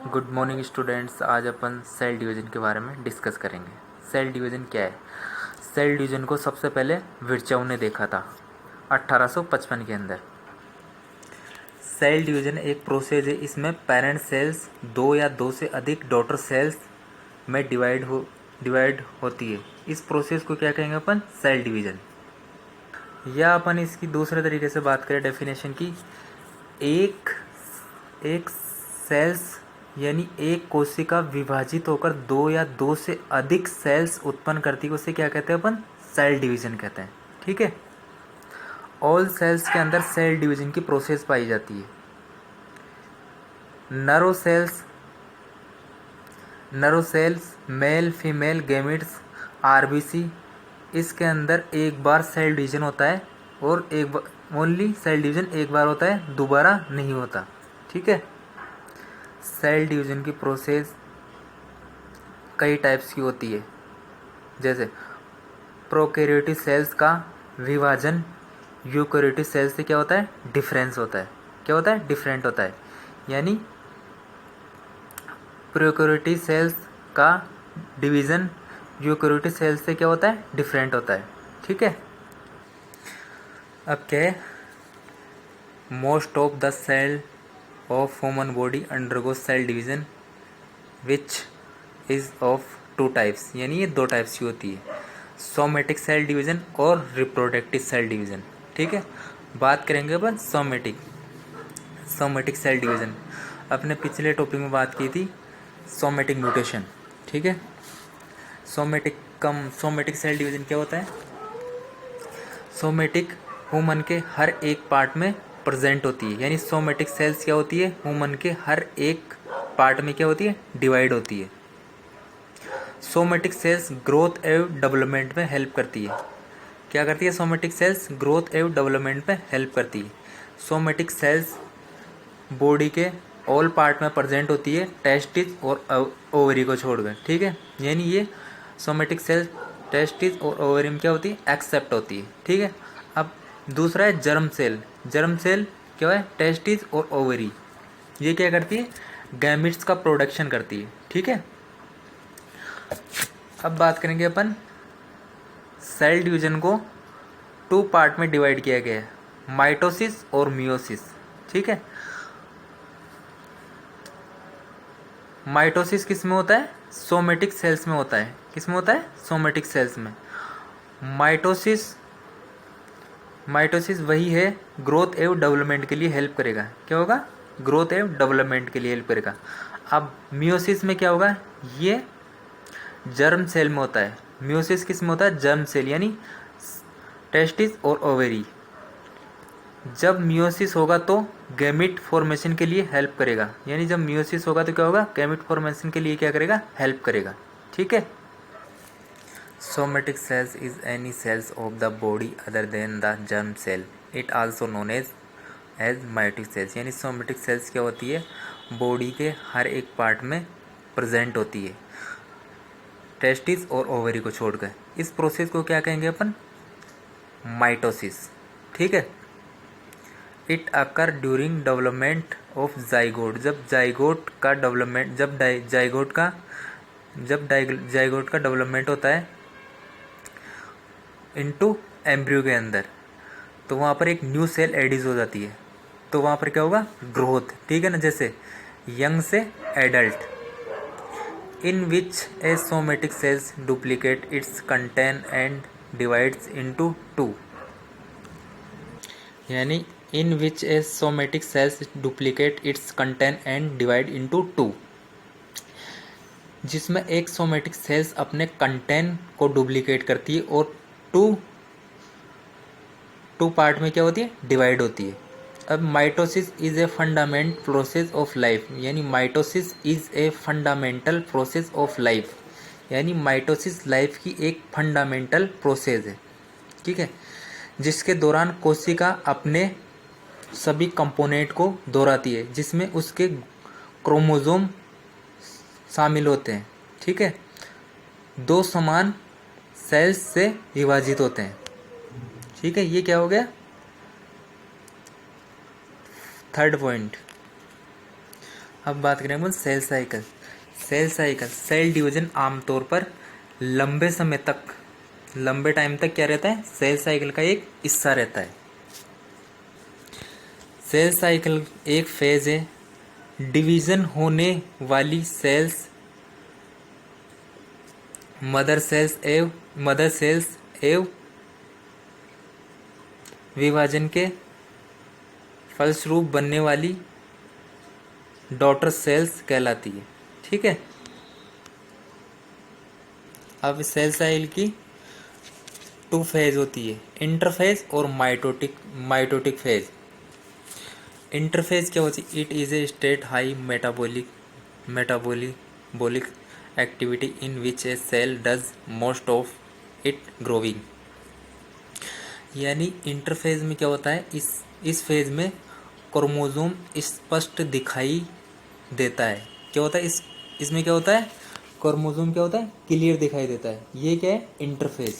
Good morning students. आज अपन cell division के बारे में डिस्कस करेंगे। सेल डिवीज़न क्या है? सेल डिवीज़न को सबसे पहले विर्चोव ने देखा था 1855 के अंदर। सेल डिवीज़न एक प्रोसेस है, इसमें पेरेंट सेल्स दो या दो से अधिक डॉटर सेल्स में डिवाइड होती है। इस प्रोसेस को क्या कहेंगे अपन? Cell division. या अपन इसकी दूसरे तरीके से बात करें डेफिनेशन की, एक सेल्स यानी एक कोशिका विभाजित होकर दो या दो से अधिक सेल्स उत्पन्न करती है, उसे क्या कहते हैं अपन? सेल डिवीज़न कहते हैं। ठीक है। ऑल सेल्स के अंदर सेल डिवीज़न की प्रोसेस पाई जाती है। Nerve cells male female gametes RBC, इसके अंदर एक बार सेल डिवीज़न होता है और एक बार ओनली सेल डिवीज़न एक बार होता है, दोबारा नहीं होता। ठीक है। सेल डिवीज़न की प्रोसेस कई टाइप्स की होती है, जैसे प्रोकैरियोटिक सेल्स का विभाजन यूकैरियोटिक सेल्स से क्या होता है? डिफरेंस होता है। क्या होता है? डिफरेंट होता है। यानी प्रोकैरियोटिक सेल्स का डिवीज़न यूकैरियोटिक सेल्स से क्या होता है? डिफरेंट होता है। ठीक है। अब क्या है? Most of the cell of human body undergo cell division which is of two types, यानी ये दो टाइप्स की होती है, सोमेटिक सेल डिवीज़न और रिप्रोडक्टिव सेल डिवीज़न। ठीक है। बात करेंगे अपन सोमेटिक सेल डिवीज़न। अपने पिछले टॉपिक में बात की थी सोमेटिक म्यूटेशन। ठीक है। सोमेटिक सेल डिवीज़न क्या होता है? सोमेटिक ह्यूमन के हर एक पार्ट में प्रेजेंट होती है, यानी सोमेटिक सेल्स क्या होती है? ह्यूमन के हर एक पार्ट में क्या होती है? डिवाइड होती है। सोमेटिक सेल्स ग्रोथ एवं डेवलपमेंट में हेल्प करती है। क्या करती है? सोमेटिक सेल्स ग्रोथ एवं डेवलपमेंट में हेल्प करती है। सोमेटिक सेल्स बॉडी के ऑल पार्ट में प्रेजेंट होती है, टेस्टिस और ओवरी को छोड़कर। ठीक है। यानी ये सोमेटिक सेल्स टेस्टिस और ओवरी में क्या होती है? एक्सेप्ट होती है। ठीक है। अब दूसरा है जर्म सेल। जर्म सेल क्या है? टेस्टिस और ओवरी, ये क्या करती है? गैमेट्स का प्रोडक्शन करती है। ठीक है। अब बात करेंगे अपन सेल डिवीज़न को टू पार्ट में डिवाइड किया गया है, माइटोसिस और मियोसिस। ठीक है। माइटोसिस किस में होता है? सोमेटिक सेल्स में होता है। किस में होता है? सोमेटिक सेल्स में। माइटोसिस वही है ग्रोथ एवं डेवलपमेंट के लिए हेल्प करेगा। क्या होगा? ग्रोथ एवं डेवलपमेंट के लिए हेल्प करेगा। अब मियोसिस में क्या होगा? ये जर्म सेल में होता है। मियोसिस किस में होता है? जर्म सेल, यानी टेस्टिस और ओवेरी। जब मियोसिस होगा तो गैमेट फॉर्मेशन के लिए हेल्प करेगा, यानी जब मियोसिस होगा तो क्या होगा? गैमेट फॉर्मेशन के लिए क्या करेगा? हेल्प करेगा। ठीक है। Somatic cells is any cells of the body other than the germ cell, it also known as mitotic cells. यानी सोमेटिक सेल्स क्या होती है? बॉडी के हर एक पार्ट में प्रेजेंट होती है, टेस्टिस और ओवरी को छोड़कर। इस प्रोसेस को क्या कहेंगे अपन? माइटोसिस। ठीक है। It occur during development of zygote, जब जाइगोट का डेवलपमेंट जाइगोट का डेवलपमेंट होता है इनटू एम्ब्रियो के अंदर, तो वहाँ पर एक न्यू सेल एडिज हो जाती है, तो वहाँ पर क्या होगा? ग्रोथ। ठीक है ना। जैसे यंग से adult, in which a somatic cells duplicate its content and divides into two, यानी in which a somatic cells duplicate its content and divide into two, जिसमें एक सोमेटिक सेल्स अपने कंटेंट को डुप्लीकेट करती है और टू पार्ट में क्या होती है? डिवाइड होती है। अब mitosis is a fundament process of life, यानी mitosis is a fundamental process of life, यानी माइटोसिस लाइफ की एक फंडामेंटल प्रोसेस है। ठीक है। जिसके दौरान कोशिका अपने सभी कंपोनेंट को दोहराती है, जिसमें उसके क्रोमोसोम शामिल होते हैं। ठीक है। दो समान सेल्स से विभाजित होते हैं। ठीक है। ये क्या हो गया? Third point. अब बात करें अपन cell cycle. Cell cycle, cell division आमतौर पर लंबे टाइम तक क्या रहता है, सेल साइकिल का एक हिस्सा रहता है। सेल साइकिल एक फेज है। डिवीजन होने वाली सेल्स मदर सेल्स एवं विभाजन के फलस्वरूप बनने वाली डॉटर सेल्स कहलाती है। ठीक है। अब सेल साइकिल की 2 फेज होती है, इंटरफेज और माइटोटिक फेज। इंटरफेज क्या होती है? It is a state high metabolic activity in which a cell does most of it growing. यानी इंटरफेज में क्या होता है, इस फेज में क्रोमोसोम स्पष्ट दिखाई देता है। क्या होता है इसमें क्या होता है, क्रोमोसोम क्या होता है, क्लियर दिखाई देता है। ये क्या है, इंटरफेज।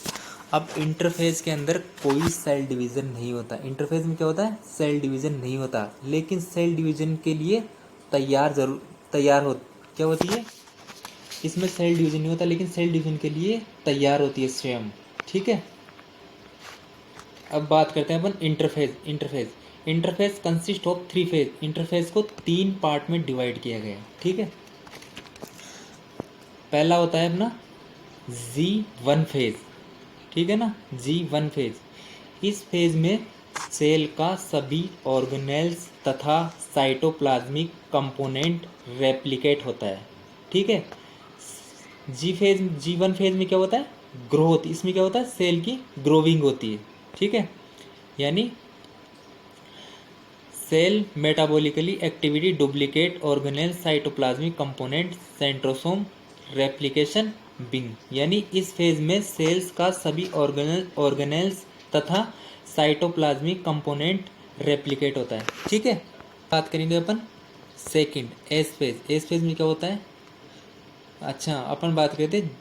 अब इंटरफेज के अंदर कोई सेल डिवीजन नहीं होता। इंटरफेज में क्या होता है, सेल डिवीजन नहीं होता, लेकिन सेल डिवीजन के लिए क्या होती है, इसमें सेल डिवीजन नहीं होता, लेकिन सेल डिवीजन के लिए तैयार होती है स्वयं। ठीक है। अब बात करते हैं अपन interphase consist of 3 phase. Interphase को 3 पार्ट में डिवाइड किया गया है। ठीक है। पहला होता है अपना G1 फेज। ठीक है ना, G1 फेज। इस फेज में सेल का सभी ऑर्गेनेल्स तथा साइटोप्लाज्मिक कंपोनेंट रेप्लिकेट होता है। ठीक है। G1 फेज में क्या होता है, ग्रोथ। इसमें क्या होता है, सेल की ग्रोविंग होती है। ठीक है। यानी cell metabolically activity, duplicate organelle, cytoplasmic component, centrosome, replication, being. यानी इस फेज में सेल्स का सभी ऑर्गेनेल्स तथा साइटोप्लाज्मिक कंपोनेंट रेप्लिकेट होता है। ठीक है। बात करेंगे अपन second S phase. S phase में क्या होता है, अच्छा अपन बात करते हैं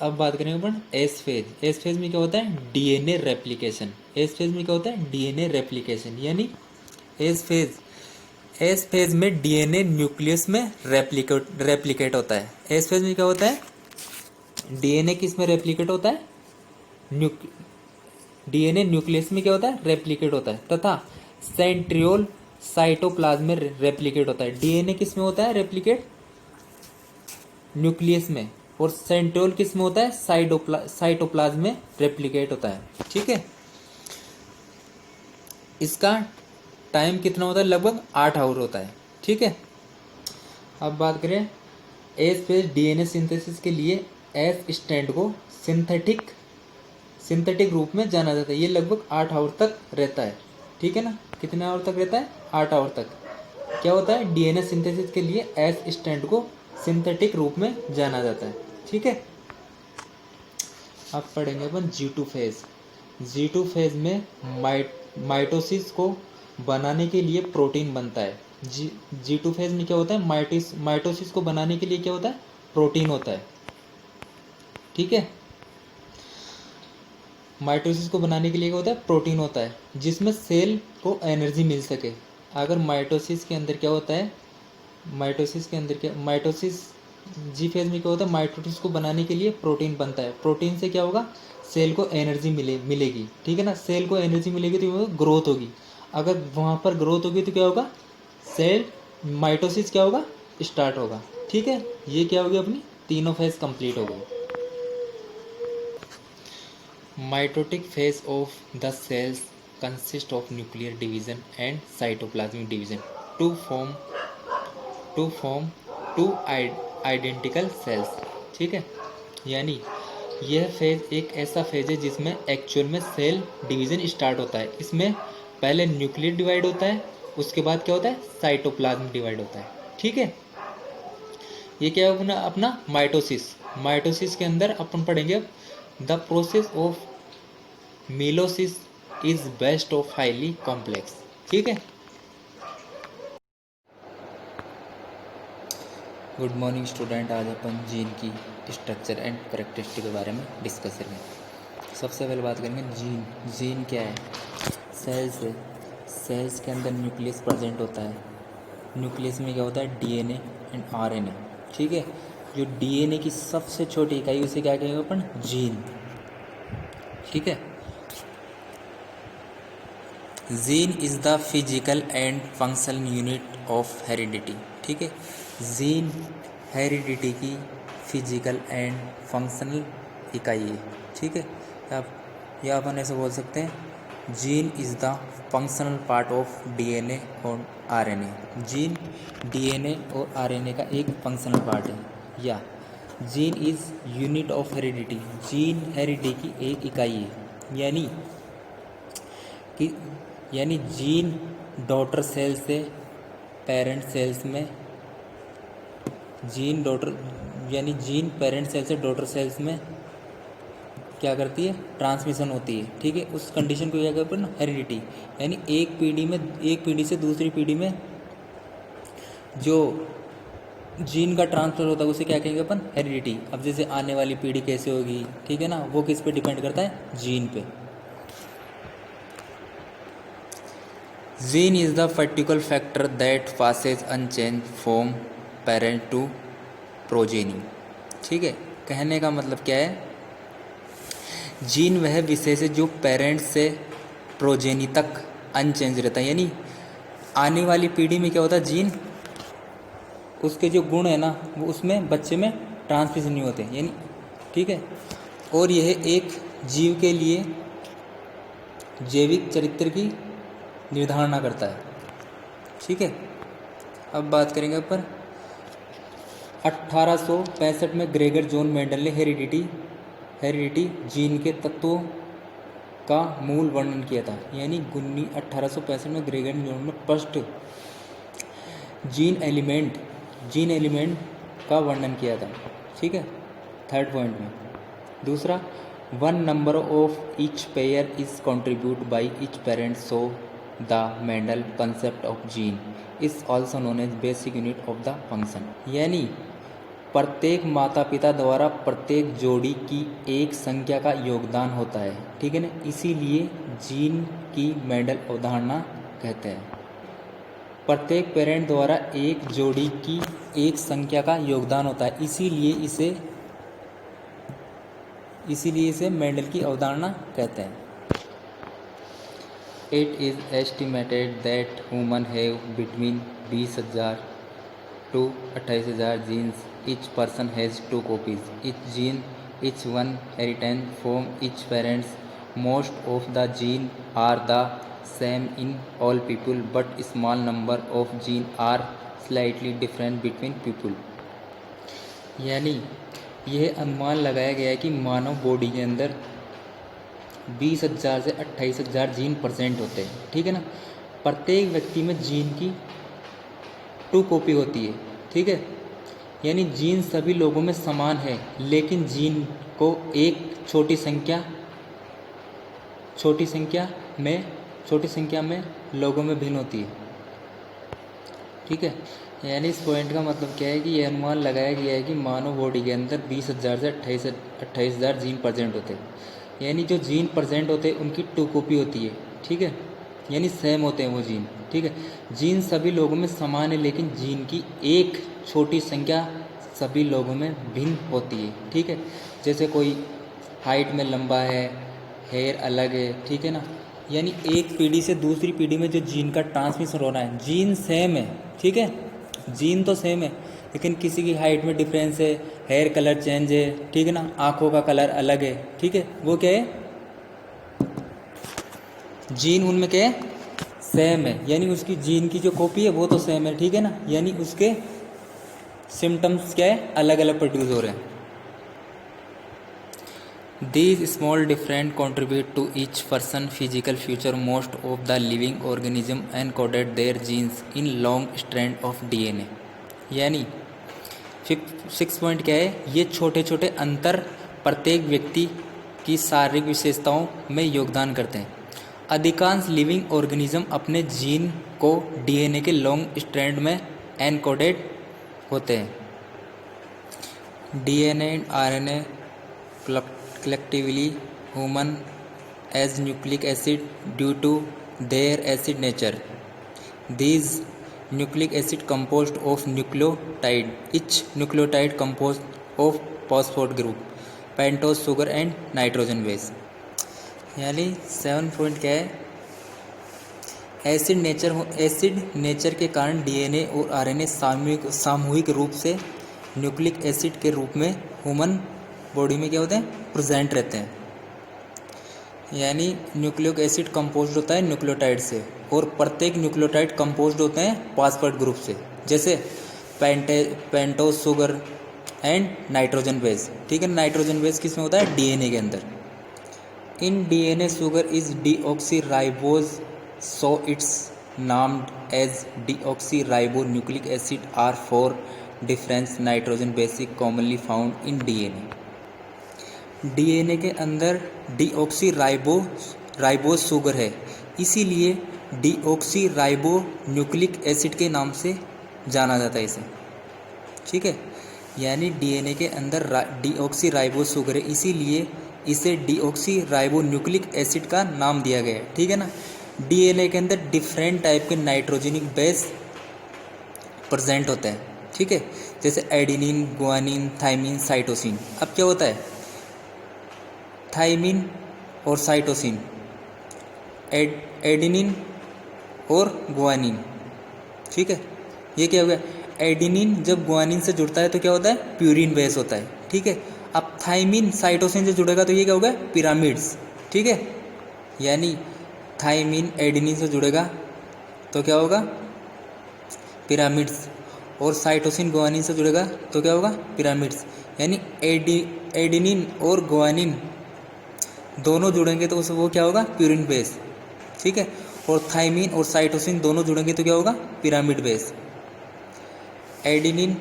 अब बात करेंगे अपन एस फेज। एस फेज में क्या होता है, डीएनए रेप्लिकेशन। एस फेज में क्या होता है, डीएनए रेप्लिकेशन। यानी एस फेज में डीएनए न्यूक्लियस में रेप्लिकेट होता है। एस फेज में क्या होता है, डीएनए किस में रेप्लिकेट होता है, डीएनए न्यूक्लियस में क्या होता है, रेप्लिकेट होता है, तथा सेंट्रियोल साइटोप्लाज्म में रेप्लिकेट होता है। डीएनए किस में होता है रेप्लिकेट, न्यूक्लियस में, और सेंट्रियोल किस में होता है, साइटोप्लाज्म में रेप्लिकेट होता है। ठीक है। इसका टाइम कितना होता है, लगभग 8 आवर होता है। ठीक है। अब बात करें एस फेज डीएनए सिंथेसिस के लिए एस स्टैंड को सिंथेटिक रूप में जाना जाता है। ये लगभग 8 आवर तक रहता है। ठीक है ना, कितने आवर तक रहता है, 8 आवर तक। क्या होता है, डीएनए सिंथेसिस के लिए एस स्टैंड को सिंथेटिक रूप में जाना जाता है। ठीक है। अब पढ़ेंगे अपन G2 फेज। G2 फेज में माइटोसिस को बनाने के लिए प्रोटीन बनता है। G2 फेज में क्या होता है, माइटोसिस को बनाने के लिए क्या होता है, प्रोटीन होता है। ठीक है। माइटोसिस को बनाने के लिए क्या होता है, प्रोटीन होता है, जिसमें सेल को एनर्जी मिल सके। अगर माइटोसिस के अंदर क्या होता है, माइटोसिस जी फेज में क्या होता है, माइटोसिस को बनाने के लिए प्रोटीन बनता है। प्रोटीन से क्या होगा, सेल को एनर्जी मिलेगी। ठीक है ना, सेल को एनर्जी मिलेगी तो ग्रोथ होगी। अगर वहाँ पर ग्रोथ होगी तो क्या होगा, सेल माइटोसिस क्या होगा, स्टार्ट होगा। ठीक है। ये क्या होगी, अपनी तीनों फेज कंप्लीट हो गई। Mitotic phase of the cells consist of nuclear division and cytoplasmic division to form two identical cells. ठीक है। यानी यह फेज एक ऐसा फेज है जिसमें एक्चुअल में सेल डिवीजन स्टार्ट होता है। इसमें पहले न्यूक्लियर डिवाइड होता है, उसके बाद क्या होता है, साइटोप्लाज्म डिवाइड होता है। ठीक है। ये क्या है अपना माइटोसिस के अंदर अपन पढ़ेंगे the process of meiosis is best of highly complex. ठीक है। Good morning student. आज अपन जीन की स्ट्रक्चर एंड करेक्टरिस्टिक के बारे में डिस्कस करेंगे। सबसे पहले बात करेंगे जीन क्या है। सेल्स के अंदर न्यूक्लियस प्रेजेंट होता है। न्यूक्लियस में क्या होता है, डीएनए एंड आरएनए, ठीक है। जो डीएनए की सबसे छोटी इकाई उसे क्या कहेंगे अपन, जीन, ठीक है। Gene is the physical and functional unit of heredity, ठीक है। जीन हेरिडिटी की फिजिकल एंड फंक्शनल इकाई है, ठीक है। आप या अपन ऐसे बोल सकते हैं, gene is the functional part of DNA और आरएनए। जीन डीएनए और आरएनए का एक फंक्शनल पार्ट है। या gene is unit of heredity, gene heredity की एक इकाई है। कि यानी जीन डॉटर सेल से पेरेंट सेल्स में, जीन पेरेंट सेल से डॉटर सेल्स में क्या करती है, ट्रांसमिशन होती है, ठीक है। उस कंडीशन को क्या कहते हैं, हेरिडिटी। यानी एक पीढ़ी से दूसरी पीढ़ी में जो जीन का ट्रांसफर होता है उसे क्या कहेंगे अपन, हेरिडिटी। अब जैसे आने वाली पीढ़ी कैसे होगी, ठीक है ना, वो किस पे डिपेंड करता है, जीन पे। Gene is the particular factor that passes unchange from parent to progeny, ठीक है। कहने का मतलब क्या है, जीन वह विशेष है जो पेरेंट्स से प्रोजेनी तक अनचेंज रहता है। यानी आने वाली पीढ़ी में क्या होता है, जीन उसके जो गुण है ना वो उसमें बच्चे में ट्रांसमिशन नहीं होते, यानी, ठीक है। और यह एक जीव के लिए जैविक चरित्र की निर्धारणा करता है, ठीक है। अब बात करेंगे पर 1865 में ग्रेगर जॉन मेंडल ने हेरिडिटी जीन के तत्वों का मूल वर्णन किया था। यानी 1865 में ग्रेगर जॉन ने फर्स्ट जीन एलिमेंट का वर्णन किया था, ठीक है, थर्ड पॉइंट में। दूसरा, one number of each pair is contribute by each parent, so the Mendel concept of gene is also known as basic unit of the function. यानी प्रत्येक माता पिता द्वारा प्रत्येक जोड़ी की एक संख्या का योगदान होता है, ठीक है ना, इसीलिए जीन की मेंडल अवधारणा कहते हैं। प्रत्येक पेरेंट द्वारा एक जोड़ी की एक संख्या का योगदान होता है, इसीलिए इसे मेंडल की अवधारणा कहते हैं। It is estimated that human have between 20,000 to 28,000 genes. Each person has 2 copies. Each one inherited from each parents. Most of the genes are the same in all people, but a small number of genes are slightly different between people. यानी यह अनुमान लगाया गया है कि मानव body के अंदर 20,000 से 28,000 जीन परसेंट होते हैं, ठीक है ना। प्रत्येक व्यक्ति में जीन की 2 कॉपी होती है, ठीक है। यानी जीन सभी लोगों में समान है, लेकिन जीन को एक छोटी संख्या में लोगों में भिन्न होती है, ठीक है। यानी इस पॉइंट का मतलब क्या है कि यह अनुमान लगाया गया है कि मानव बॉडी के अंदर 20,000 से 28,000 जीन प्रेजेंट होते हैं। यानी जो जीन प्रेजेंट होते हैं उनकी 2 कॉपी होती है, ठीक है, यानी सेम होते हैं वो जीन, ठीक है। जीन सभी लोगों में समान है, लेकिन जीन की एक छोटी संख्या सभी लोगों में भिन्न होती है, ठीक है। जैसे कोई हाइट में लंबा है, हेयर अलग है, ठीक है ना। यानी एक पीढ़ी से दूसरी पीढ़ी में जो जीन का ट्रांसमिशन हो रहा है, जीन सेम है, ठीक है, जीन तो सेम है, लेकिन किसी की हाइट में डिफरेंस है, हेयर कलर चेंज है, ठीक है ना, आँखों का कलर अलग है, ठीक है, वो क्या है, जीन उनमें क्या है, सेम है। यानी उसकी जीन की जो कॉपी है वो तो सेम है, ठीक है ना, यानी उसके सिम्टम्स क्या है, अलग अलग प्रोड्यूस हो रहे हैं। These small different contribute to each person physical future. Most of the living organism encoded their genes in long strand of DNA. यानी 6 पॉइंट क्या है, ये छोटे छोटे अंतर प्रत्येक व्यक्ति की शारीरिक विशेषताओं में योगदान करते हैं। अधिकांश लिविंग ऑर्गेनिज्म अपने जीन को डीएनए के लॉन्ग स्ट्रैंड में एनकोडेड होते हैं। DNA and RNA collectively human as nucleic acid due to their acid nature. These nucleic acid composed of nucleotide, etch nucleotide composed of फॉस्फोट group, pentose sugar and nitrogen base. यानी 7 point क्या है, acid nature के कारण DNA और RNA सामूहिक रूप से nucleic acid के रूप में ह्यूमन बॉडी में क्या होते हैं, प्रेजेंट रहते हैं। यानी न्यूक्लिक एसिड कंपोज्ड होता है न्यूक्लियोटाइड से, और प्रत्येक न्यूक्लियोटाइड कंपोज्ड होते हैं फॉस्फेट ग्रुप से, जैसे pentose sugar and nitrogen base. ठीक है, नाइट्रोजन बेस किस में होता है, डीएनए के अंदर। In DNA sugar is deoxyribose, so it's named as deoxyribo nucleic acid are 4 difference nitrogen basic commonly found in DNA. DNA के अंदर डीऑक्सीराइबोज शुगर है, इसीलिए डीऑक्सीराइबो न्यूक्लिक एसिड के नाम से जाना जाता है इसे। ठीक है, यानी डीएनए के अंदर डीऑक्सीराइबोज शुगर है, इसीलिए इसे डीऑक्सीराइबो न्यूक्लिक एसिड का नाम दिया गया है। ठीक है ना। डीएनए के अंदर डिफरेंट टाइप के नाइट्रोजनिक बेस प्रेजेंट होते हैं। ठीक है, जैसे एडिनिन, गुआनिन, थाइमिन, साइटोसिन। अब क्या होता है, थाइमिन और साइटोसिन, एडिनिन और गुआनिन। ठीक है, ये क्या हो गया, एडिनिन जब गुआनिन से जुड़ता है तो क्या होता है, प्यूरिन बेस होता है। ठीक है, अब थाइमिन साइटोसिन से जुड़ेगा तो ये क्या होगा, पिरामिड्स। ठीक है, यानी थाइमिन एडिनिन से जुड़ेगा तो क्या होगा, पिरामिड्स, और साइटोसिन गुआनिन से जुड़ेगा तो क्या होगा, पिरामिड्स। यानी एडिनिन और गुआनिन दोनों जुड़ेंगे तो वो क्या होगा, प्यूरिन बेस। ठीक है, और थाइमिन और साइटोसिन दोनों जुड़ेंगे तो क्या होगा, पिरामिड बेस। एडिनिन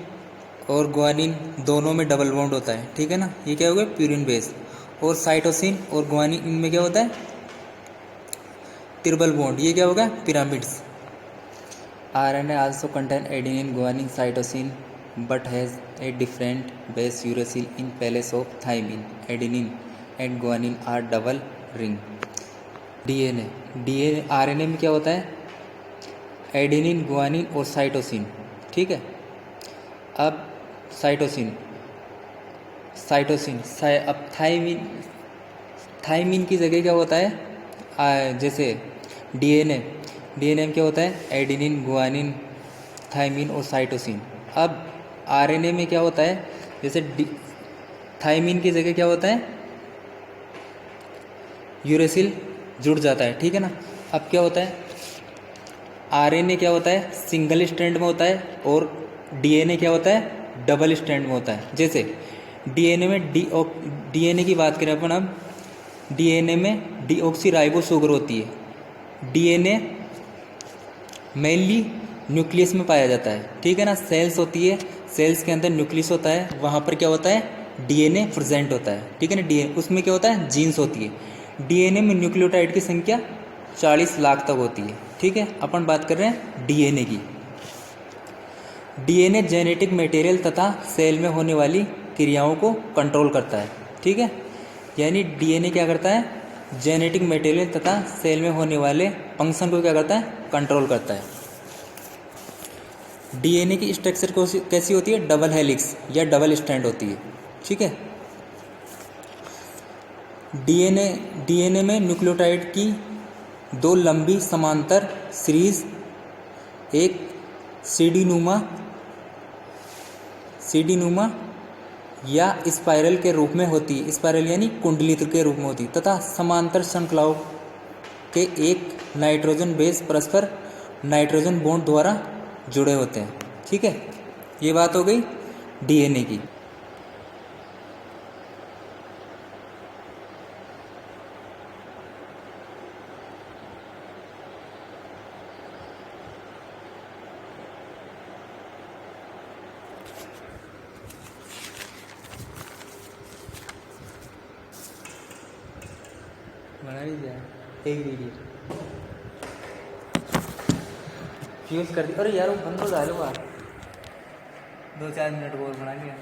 और गुआनिन दोनों में डबल बॉन्ड होता है। ठीक है ना, ये क्या होगा, प्यूरिन बेस। और साइटोसिन और गुआनिन इनमें क्या होता है, ट्रिपल बॉन्ड, ये क्या होगा, pyrimidines. RNA also contain adenine, guanine, cytosine but has a different base uracil in place of thymine. Adenine and guanine are double ring. DNA RNA में क्या होता है, एडिनिन, गुआनिन और साइटोसिन। ठीक है, अब साइटोसिन अब थाइमिन की जगह क्या होता है, जैसे डीएनए में क्या होता है, एडिनिन, गुआनिन, थाइमिन और साइटोसिन। अब आरएनए में क्या होता है, जैसे थाइमिन की जगह क्या होता है, यूरेसिल जुड़ जाता है। ठीक है ना। अब क्या होता है, आरएनए क्या होता है, सिंगल स्ट्रैंड में होता है, और डीएनए क्या होता है, डबल स्ट्रैंड में होता है। जैसे डीएनए की बात करें अपन, अब डीएनए में डीऑक्सीराइबो शुगर होती है। डीएनए मेनली न्यूक्लियस में पाया जाता है। ठीक है ना, सेल्स होती है, सेल्स के अंदर न्यूक्लियस होता है, वहाँ पर क्या होता है, डीएनए प्रेजेंट होता है। ठीक है ना, डीएनए उसमें क्या होता है, जीन्स होती है। डीएनए में न्यूक्लियोटाइड की संख्या 40 लाख तक होती है। ठीक है, अपन बात कर रहे हैं डीएनए की। डीएनए जेनेटिक मटेरियल तथा सेल में होने वाली क्रियाओं को कंट्रोल करता है। ठीक है, यानी डीएनए क्या करता है, जेनेटिक मटेरियल तथा सेल में होने वाले फंक्शन को क्या करता है, कंट्रोल करता है। डीएनए की स्ट्रक्चर कैसी होती है, डबल हेलिक्स या डबल स्ट्रैंड होती है। ठीक है, डीएनए में न्यूक्लियोटाइड की 2 लंबी समांतर सीरीज, एक सीढ़ी नुमा या स्पाइरल के रूप में होती है, स्पाइरल यानी कुंडली के रूप में होती है, तथा समांतर श्रृंखलाओं के एक नाइट्रोजन बेस परस्पर नाइट्रोजन बॉन्ड द्वारा जुड़े होते हैं। ठीक है, ये बात हो गई डीएनए की। बना लीजिए एक वीडियो फ्यूज कर दी। अरे यार वो बंद हो जाए, 2-4 मिनट और बना लिया।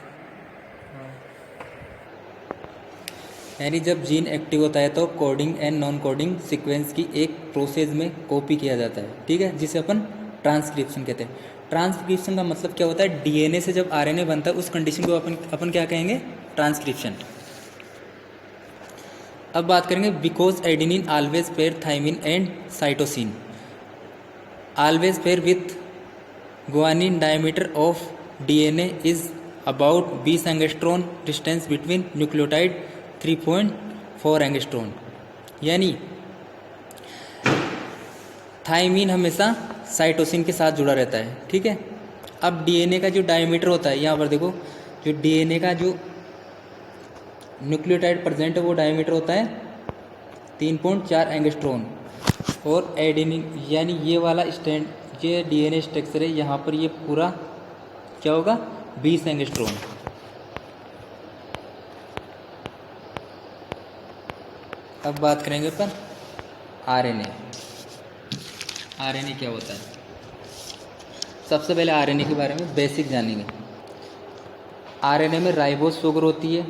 यानी जब जीन एक्टिव होता है तो coding and non coding sequence की एक प्रोसेस में कॉपी किया जाता है। ठीक है, जिसे अपन ट्रांसक्रिप्शन कहते हैं। ट्रांसक्रिप्शन का मतलब क्या होता है, डीएनए से जब आरएनए बनता है उस कंडीशन को अपन क्या कहेंगे, ट्रांसक्रिप्शन। अब बात करेंगे because adenine always pair thymine and cytosine, always pair with guanine diameter of DNA is about 20 angstrom, distance between nucleotide 3.4 angstrom. यानी थाइमीन हमेशा साइटोसिन के साथ जुड़ा रहता है, ठीक है। अब डीएनए का जो डायमीटर होता है, यहाँ पर देखो, जो डीएनए का जो न्यूक्लियोटाइड प्रेजेंट है वो डायमीटर होता है 3.4 एंगस्ट्रॉन, और एडेनिन यानी ये वाला स्टैंड, ये डीएनए स्ट्रक्चर है, यहाँ पर ये पूरा क्या होगा, 20 एंगस्ट्रॉन। अब बात करेंगे अपन आरएनए। आरएनए क्या होता है, सबसे पहले आरएनए के बारे में बेसिक जानेंगे। आरएनए में राइबोज शुगर होती है।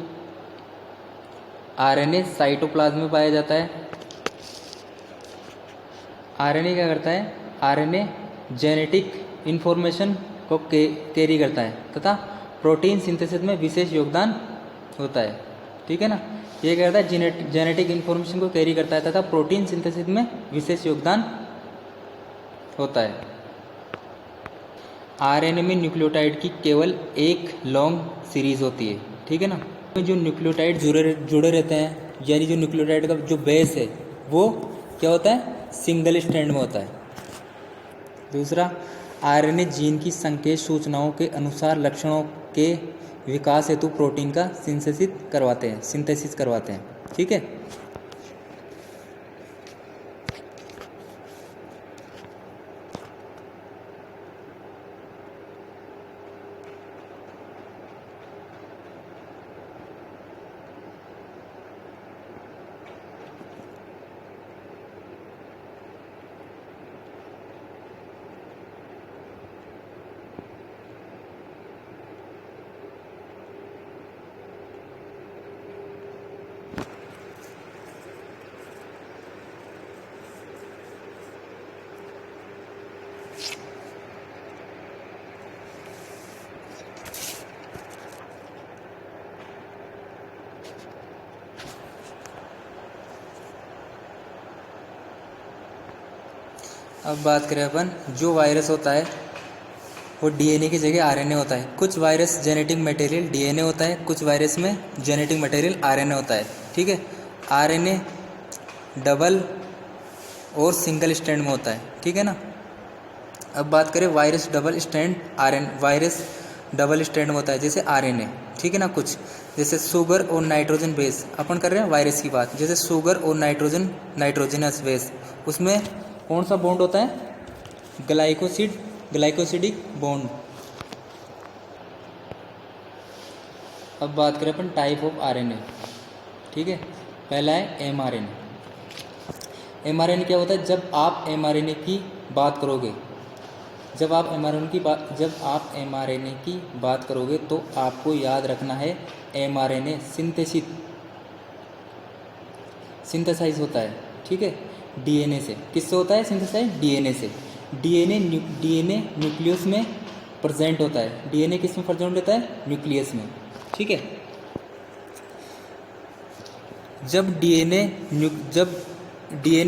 आरएनए साइटोप्लाज्म में पाया जाता है। आरएनए क्या करता है, आरएनए जेनेटिक इंफॉर्मेशन को कैरी करता है तथा प्रोटीन सिंथेसिस में विशेष योगदान होता है, ठीक है ना। ये क्या करता है, जेनेटिक इंफॉर्मेशन को कैरी करता है तथा प्रोटीन सिंथेसिस में विशेष योगदान होता है। आरएनए में न्यूक्लियोटाइड की केवल एक लॉन्ग सीरीज होती है, ठीक है ना। जो न्यूक्लियोटाइड जुड़े रहते हैं, यानी जो न्यूक्लियोटाइड का जो बेस है वो क्या होता है, सिंगल स्ट्रैंड में होता है। दूसरा, आरएनए जीन की संकेत सूचनाओं के अनुसार लक्षणों के विकास हेतु प्रोटीन का सिंथेसिस करवाते हैं, ठीक है। अब बात करें अपन, जो वायरस होता है वो डीएनए की जगह आरएनए होता है। कुछ वायरस जेनेटिक मटेरियल डीएनए होता है, कुछ वायरस में जेनेटिक मटेरियल आरएनए होता है, ठीक है। आरएनए डबल और सिंगल स्ट्रैंड में होता है, ठीक है ना। अब बात करें virus double strand virus double strand में होता है, जैसे आरएनए, ठीक है ना। कुछ जैसे शुगर और नाइट्रोजन बेस, अपन कर रहे हैं वायरस की बात, जैसे शुगर और नाइट्रोजनस बेस, उसमें कौन सा बॉन्ड होता है, ग्लाइकोसिडिक बॉन्ड। अब बात करें अपन टाइप ऑफ आरएनए, ठीक है। पहला है एमआरएनए। एमआरएनए क्या होता है, जब आप एमआरएनए की बात करोगे, जब आप एमआरएनए की बात करोगे तो आपको याद रखना है एमआरएनए सिंथेसाइज होता है, ठीक है, डीएनए से। किससे होता है सिंथेसाइज, डीएनए से। डीएनए न्यूक्लियस में प्रेजेंट होता है। डीएनए किस में प्रेजेंट होता है, न्यूक्लियस में, ठीक है। जब डीएनए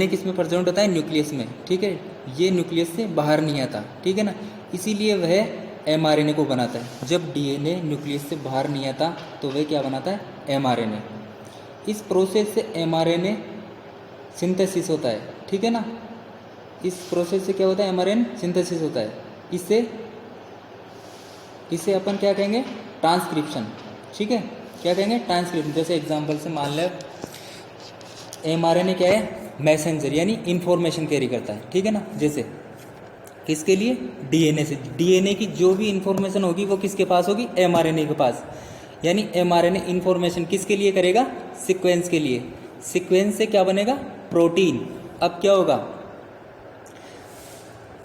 किस में प्रेजेंट होता है, न्यूक्लियस में, ठीक है। ये न्यूक्लियस से बाहर नहीं आता, ठीक है ना, इसीलिए वह एमआरएनए को बनाता है। जब डीएनए न्यूक्लियस से बाहर नहीं आता तो वह क्या बनाता है, एमआरएनए। इस प्रोसेस से एमआरएनए सिंथेसिस होता है, ठीक है ना। इस प्रोसेस से क्या होता है, एमआरएनए सिंथेसिस होता है। इसे अपन क्या कहेंगे, ट्रांसक्रिप्शन, ठीक है। क्या कहेंगे, ट्रांसक्रिप्शन। जैसे एग्जांपल से मान लें, एमआरएनए क्या है, मैसेंजर, यानी इंफॉर्मेशन कैरी करता है, ठीक है ना। जैसे किसके लिए, डीएनए से। डीएनए की जो भी इंफॉर्मेशन होगी वो किसके पास होगी, एमआरएनए के पास। यानी एमआरएनए इंफॉर्मेशन किसके लिए करेगा, सीक्वेंस के लिए। सीक्वेंस से क्या बनेगा, प्रोटीन। अब क्या होगा,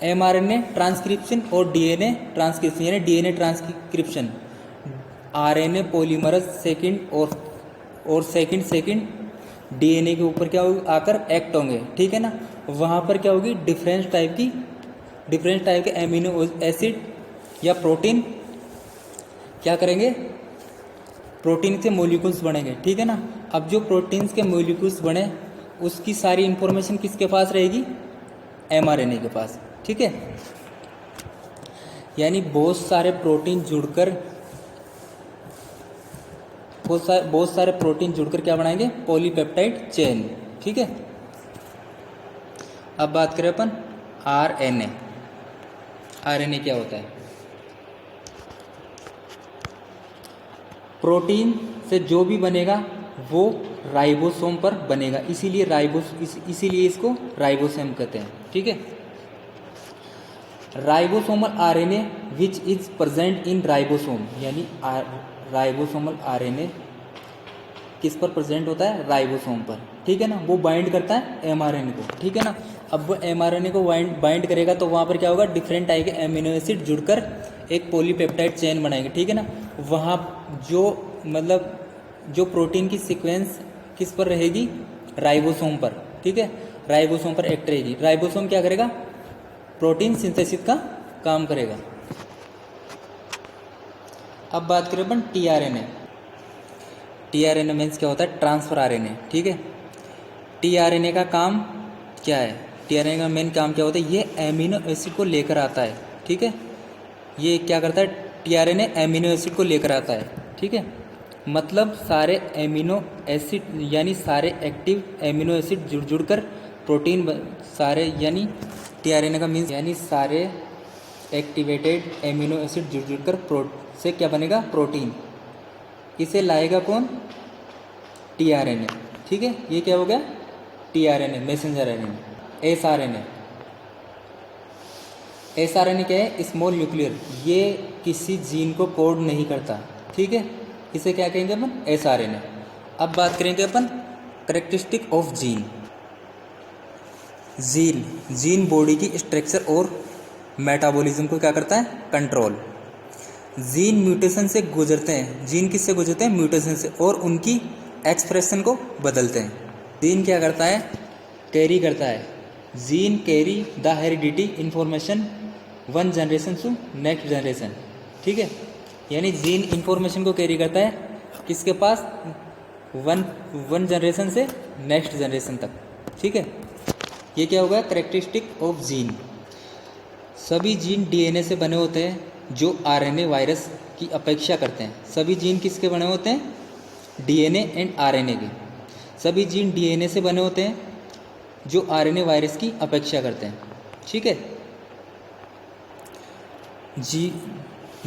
एमआरएनए ट्रांसक्रिप्शन और डीएनए ट्रांसक्रिप्शन, यानी DNA transcription. RNA polymerase second DNA के ऊपर क्या होगी, आकर एक्ट होंगे, ठीक है ना। वहाँ पर क्या होगी, डिफरेंट टाइप की डिफरेंट टाइप के एमिनो एसिड या प्रोटीन क्या करेंगे, प्रोटीन के मॉलिक्यूल्स बनेंगे, ठीक है ना। अब जो प्रोटीन्स के मॉलिक्यूल्स बने उसकी सारी इंफॉर्मेशन किसके पास रहेगी, एमआरएनए के पास, ठीक है। यानी बहुत सारे प्रोटीन जुड़कर बहुत सारे प्रोटीन जुड़कर क्या बनाएंगे, पॉलीपेप्टाइड चेन, ठीक है। अब बात करें अपन आरएनए। आरएनए क्या होता है, प्रोटीन से जो भी बनेगा वो राइबोसोम पर बनेगा, इसीलिए इसको राइबोसोम कहते हैं, ठीक है। Ribosomal RNA which is present in ribosome, यानी राइबोसोमल आरएनए किस पर प्रेजेंट होता है, राइबोसोम पर, ठीक है ना। वो बाइंड करता है एमआरएनए को, ठीक है ना। अब वो एमआरएनए को बाइंड करेगा तो वहाँ पर क्या होगा, डिफरेंट टाइप के एमिनो एसिड जुड़कर एक पॉलीपेप्टाइड चेन बनाएंगे, ठीक है ना। वहाँ जो प्रोटीन की सीक्वेंस किस पर रहेगी, राइबोसोम पर, ठीक है। राइबोसोम पर एक्ट रहेगी। राइबोसोम क्या करेगा, प्रोटीन सिंथेसिस का काम करेगा। अब बात करें अपन टीआरएनए। टीआरएनए मीन्स क्या होता है, ट्रांसफर आरएनए, ठीक है। टीआरएनए का काम क्या है, टीआरएनए का मेन काम क्या होता है, ये एमिनो एसिड को लेकर आता है, ठीक है। ये क्या करता है, टीआरएनए एमिनो एसिड को लेकर आता है, ठीक है। मतलब सारे एमिनो एसिड यानी सारे एक्टिव एमिनो एसिड जुड़कर प्रोटीन सारे, यानी टीआरएनए का मीन्स यानी सारे एक्टिवेटेड एमिनो एसिड जुड़कर से क्या बनेगा, प्रोटीन। इसे लाएगा कौन, टीआरएनए, ठीक है। ये क्या हो गया, टीआरएनए, मैसेंजर आरएनए। एसआरएनए, एसआरएनए क्या है, स्मॉल न्यूक्लियर, ये किसी जीन को कोड नहीं करता, ठीक है। इसे क्या कहेंगे अपन, एसआरएनए। अब बात करेंगे अपन characteristic of gene. Gene body की स्ट्रक्चर और मेटाबॉलिज्म को क्या करता है, कंट्रोल। जीन म्यूटेशन से गुजरते हैं, जीन किससे गुजरते हैं, म्यूटेशन से, और उनकी एक्सप्रेशन को बदलते हैं। जीन क्या करता है, कैरी करता है। Gene carry the heredity information one generation to next generation, ठीक है। यानी जीन इंफॉर्मेशन को कैरी करता है किसके पास, वन जनरेशन से नेक्स्ट जनरेशन तक, ठीक है। ये क्या होगा, कैरेक्टरिस्टिक ऑफ जीन। सभी जीन डीएनए से बने होते हैं जो आरएनए वायरस की अपेक्षा करते हैं। सभी जीन किसके बने होते हैं, डीएनए एंड आरएनए के। सभी जीन डीएनए से बने होते हैं जो आरएनए वायरस की अपेक्षा करते हैं, ठीक है।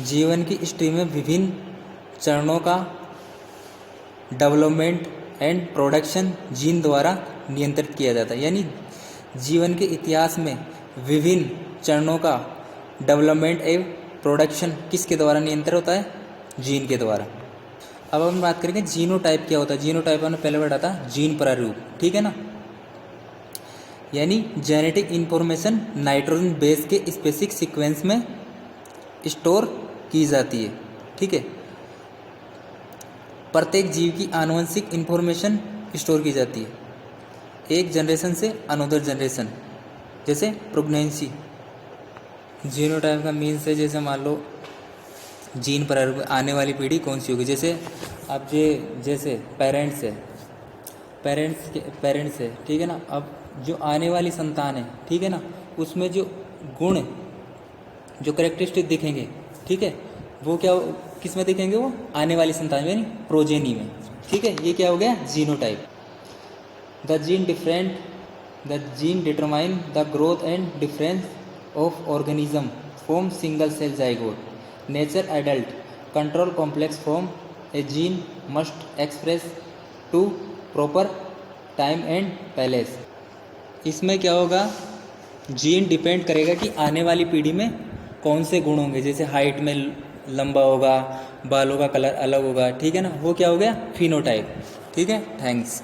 जीवन की स्ट्रीम में विभिन्न चरणों का डेवलपमेंट एंड प्रोडक्शन जीन द्वारा नियंत्रित किया जाता है। यानी जीवन के इतिहास में विभिन्न चरणों का डेवलपमेंट एवं प्रोडक्शन किसके द्वारा नियंत्रित होता है, जीन के द्वारा। अब हम बात करेंगे जीनोटाइप क्या होता है। जीनोटाइप हमने पहले पढ़ा था, जीन प्रारूप, ठीक है ना। यानी जेनेटिक इंफॉर्मेशन नाइट्रोजन बेस के स्पेसिफिक सीक्वेंस में स्टोर की जाती है, ठीक है। प्रत्येक जीव की आनुवंशिक इंफॉर्मेशन स्टोर की जाती है एक जनरेशन से अनदर जनरेशन, जैसे प्रेगनेंसी। जीनोटाइप का मीन्स है, जैसे मान लो जीन प्रारूप आने वाली पीढ़ी कौन सी होगी। जैसे अब जैसे पेरेंट्स है, ठीक है ना। अब जो आने वाली संतान है, ठीक है ना, उसमें जो गुण जो कैरेक्टरिस्टिक दिखेंगे, ठीक है, वो क्या किस में दिखेंगे, वो आने वाली संतान यानी प्रोजेनी में, ठीक है। ये क्या हो गया, genotype. The gene determine the growth and difference of organism from single cell zygote nature adult control complex from a gene must express to proper time and place. इसमें क्या होगा, जीन डिपेंड करेगा कि आने वाली पीढ़ी में कौन से गुण होंगे। जैसे हाइट में लंबा होगा, बालों का कलर अलग होगा, ठीक है ना, वो क्या हो गया, फिनोटाइप, ठीक है। थैंक्स।